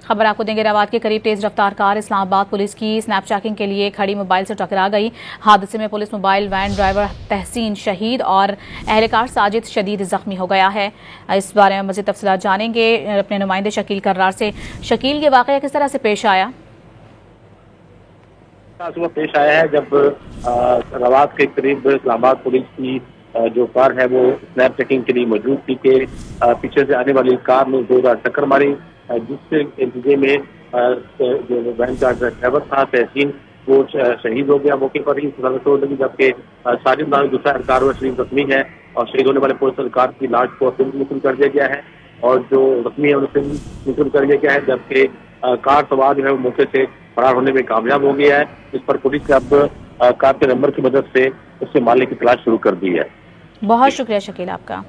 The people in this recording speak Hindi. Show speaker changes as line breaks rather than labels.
खबर आपको देंगे। रवात के करीब तेज रफ्तार कार इस्लामाबाद पुलिस की स्नैप चेकिंग के लिए खड़ी मोबाइल से टकरा गई। हादसे में पुलिस मोबाइल वैन ड्राइवर तहसीन शहीद और अहलकार साजिद शदीद जख्मी हो गया है। इस बारे में मज़ीद तफसीलात जानेंगे अपने नुमाइंदे शकील कर्रार से। शकील, ये वाक़या किस तरह से पेश आया?
सुबह पेश आया है जब रवात के करीब इस्लामाबाद पुलिस की जो कार है वो स्नैप चेकिंग के लिए मौजूद थी कि पीछे से आने वाली कार ने जोरदार टक्कर मारी, जिससे नतीजे में जो वैन का ड्राइवर था तहसीन वो शहीद हो गया मौके पर ही चोट लगी, जबकि साजिद नाम दूसरा अहलकार व शरीफ जख्मी है और शहीद होने वाले पुलिस अहलकार की लाश को मुस्तल कर दिया गया है और जो जख्मी है उन्हें मुस्तल कर दिया गया है, जबकि कार सवार जो है वो मौके से फरार होने में कामयाब हो गया है। इस पर पुलिस ने अब कार के नंबर की मदद से उसके मालिक की तलाश शुरू कर दी है।
बहुत शुक्रिया शकील आपका।